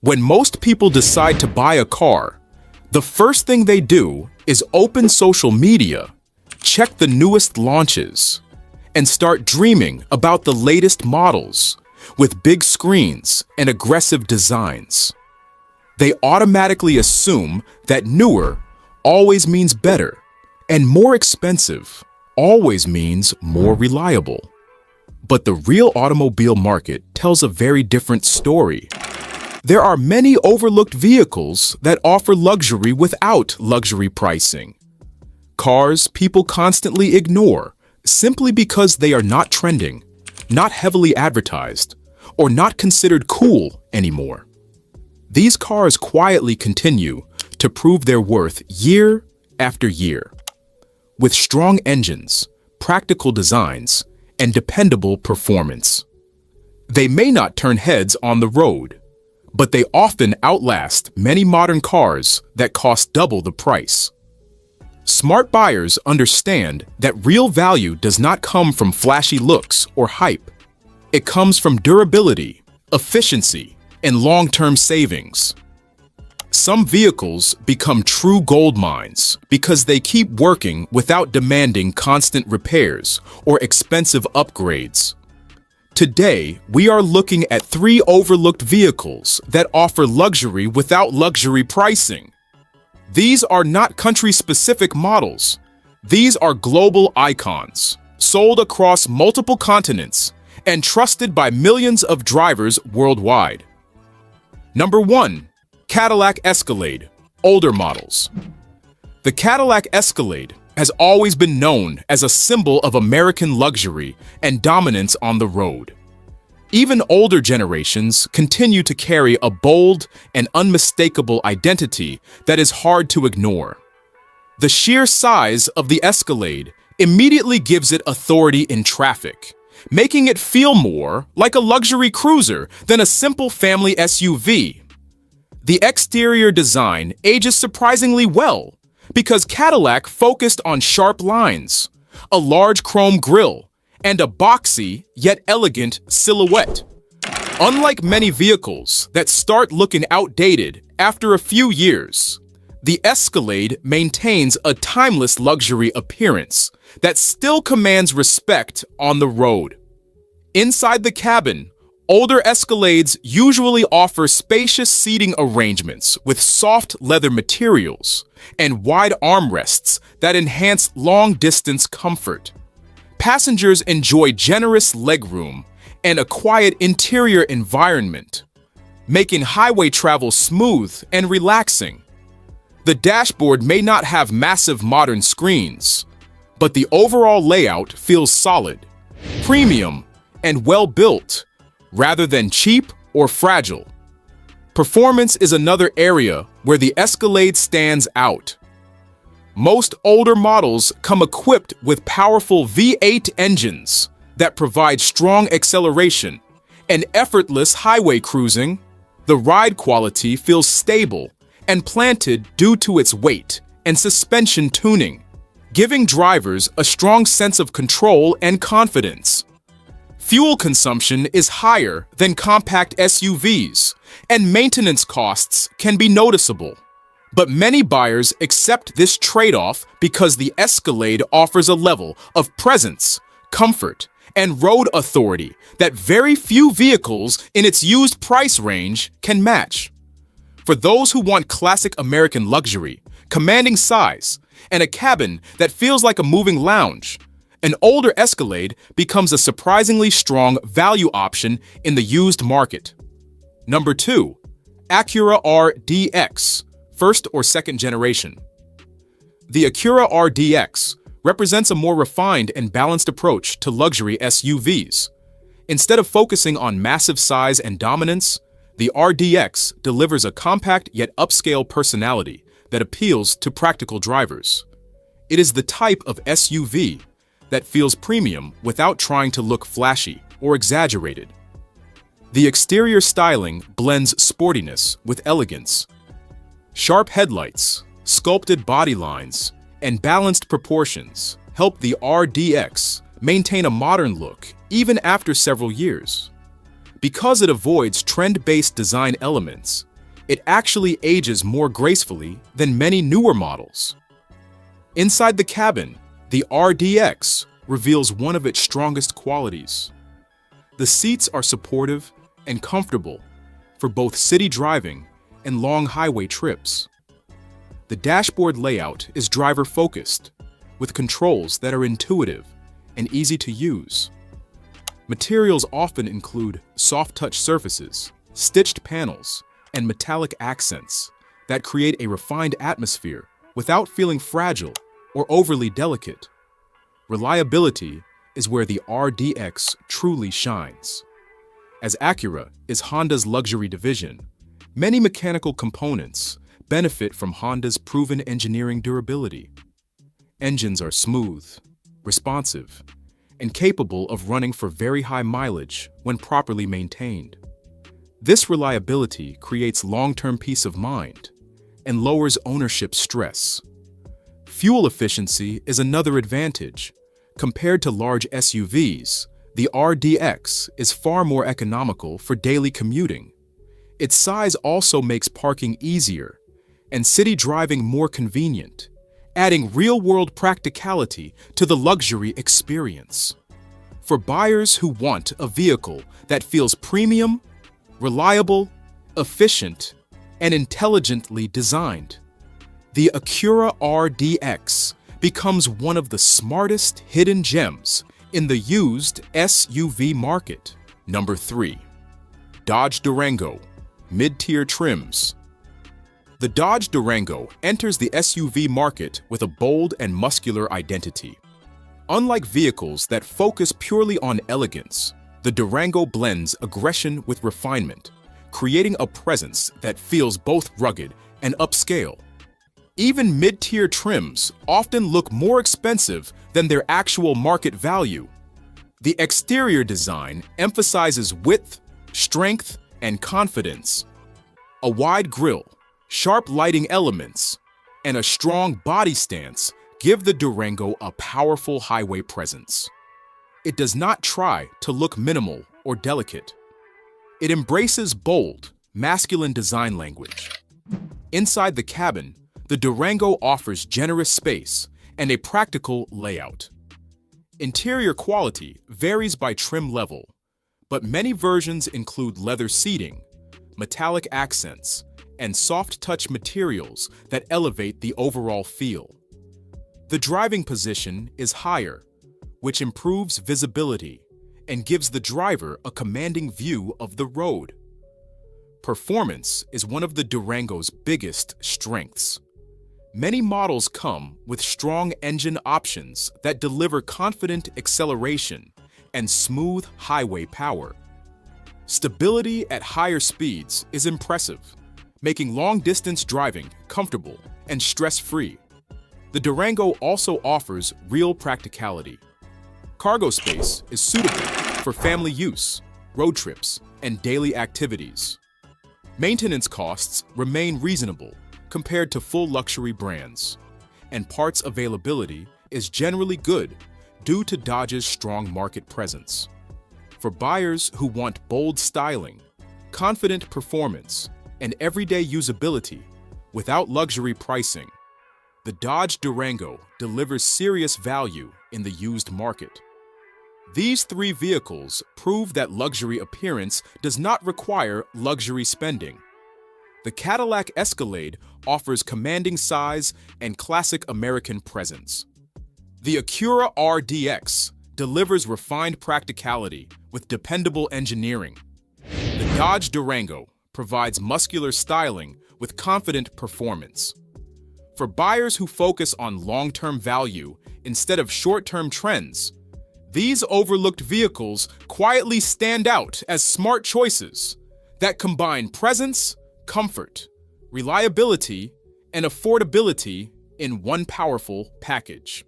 When most people decide to buy a car, the first thing they do is open social media, check the newest launches, and start dreaming about the latest models with big screens and aggressive designs. They automatically assume that newer always means better, and more expensive always means more reliable. But the real automobile market tells a very different story. There are many overlooked vehicles that offer luxury without luxury pricing. Cars people constantly ignore simply because they are not trending, not heavily advertised, or not considered cool anymore. These cars quietly continue to prove their worth year after year. With strong engines, practical designs, and dependable performance. They may not turn heads on the road, but they often outlast many modern cars that cost double the price. Smart buyers understand that real value does not come from flashy looks or hype. It comes from durability, efficiency, and long-term savings. Some vehicles become true gold mines because they keep working without demanding constant repairs or expensive upgrades. Today, we are looking at 3 overlooked vehicles that offer luxury without luxury pricing. These are not country-specific models. These are global icons, sold across multiple continents and trusted by millions of drivers worldwide. Number 1. Cadillac Escalade, older models. The Cadillac Escalade has always been known as a symbol of American luxury and dominance on the road. Even older generations continue to carry a bold and unmistakable identity that is hard to ignore. The sheer size of the Escalade immediately gives it authority in traffic, making it feel more like a luxury cruiser than a simple family SUV. The exterior design ages surprisingly well because Cadillac focused on sharp lines, a large chrome grille, and a boxy yet elegant silhouette. Unlike many vehicles that start looking outdated after a few years, the Escalade maintains a timeless luxury appearance that still commands respect on the road. Inside the cabin, older Escalades usually offer spacious seating arrangements with soft leather materials and wide armrests that enhance long-distance comfort. Passengers enjoy generous legroom and a quiet interior environment, making highway travel smooth and relaxing. The dashboard may not have massive modern screens, but the overall layout feels solid, premium, and well-built, rather than cheap or fragile. Performance is another area where the Escalade stands out. Most older models come equipped with powerful V8 engines that provide strong acceleration and effortless highway cruising. The ride quality feels stable and planted due to its weight and suspension tuning, giving drivers a strong sense of control and confidence. Fuel consumption is higher than compact SUVs, and maintenance costs can be noticeable. But many buyers accept this trade-off because the Escalade offers a level of presence, comfort, and road authority that very few vehicles in its used price range can match. For those who want classic American luxury, commanding size, and a cabin that feels like a moving lounge, an older Escalade becomes a surprisingly strong value option in the used market. Number 2. Acura RDX, first or second generation. The Acura RDX represents a more refined and balanced approach to luxury SUVs. Instead of focusing on massive size and dominance, the RDX delivers a compact yet upscale personality that appeals to practical drivers. It is the type of SUV that feels premium without trying to look flashy or exaggerated. The exterior styling blends sportiness with elegance. Sharp headlights, sculpted body lines, and balanced proportions help the RDX maintain a modern look even after several years. Because it avoids trend-based design elements, it actually ages more gracefully than many newer models. Inside the cabin, the RDX reveals one of its strongest qualities. The seats are supportive and comfortable for both city driving and long highway trips. The dashboard layout is driver-focused, with controls that are intuitive and easy to use. Materials often include soft-touch surfaces, stitched panels, and metallic accents that create a refined atmosphere without feeling fragile or overly delicate. Reliability is where the RDX truly shines. As Acura is Honda's luxury division, many mechanical components benefit from Honda's proven engineering durability. Engines are smooth, responsive, and capable of running for very high mileage when properly maintained. This reliability creates long-term peace of mind and lowers ownership stress. Fuel efficiency is another advantage. Compared to large SUVs, the RDX is far more economical for daily commuting. Its size also makes parking easier and city driving more convenient, adding real-world practicality to the luxury experience. For buyers who want a vehicle that feels premium, reliable, efficient, and intelligently designed, the Acura RDX becomes one of the smartest hidden gems in the used SUV market. Number 3. Dodge Durango, mid-tier trims. The Dodge Durango enters the SUV market with a bold and muscular identity. Unlike vehicles that focus purely on elegance, the Durango blends aggression with refinement, creating a presence that feels both rugged and upscale. Even mid-tier trims often look more expensive than their actual market value. The exterior design emphasizes width, strength, and confidence. A wide grille, sharp lighting elements, and a strong body stance give the Durango a powerful highway presence. It does not try to look minimal or delicate. It embraces bold, masculine design language. Inside the cabin, the Durango offers generous space and a practical layout. Interior quality varies by trim level, but many versions include leather seating, metallic accents, and soft-touch materials that elevate the overall feel. The driving position is higher, which improves visibility and gives the driver a commanding view of the road. Performance is one of the Durango's biggest strengths. Many models come with strong engine options that deliver confident acceleration and smooth highway power. Stability at higher speeds is impressive, making long-distance driving comfortable and stress-free. The Durango also offers real practicality. Cargo space is suitable for family use, road trips, and daily activities. Maintenance costs remain reasonable compared to full luxury brands, and parts availability is generally good due to Dodge's strong market presence. For buyers who want bold styling, confident performance, and everyday usability without luxury pricing, the Dodge Durango delivers serious value in the used market. These three vehicles prove that luxury appearance does not require luxury spending. The Cadillac Escalade offers commanding size and classic American presence. The Acura RDX delivers refined practicality with dependable engineering. The Dodge Durango provides muscular styling with confident performance. For buyers who focus on long-term value instead of short-term trends, these overlooked vehicles quietly stand out as smart choices that combine presence, comfort, reliability, and affordability in one powerful package.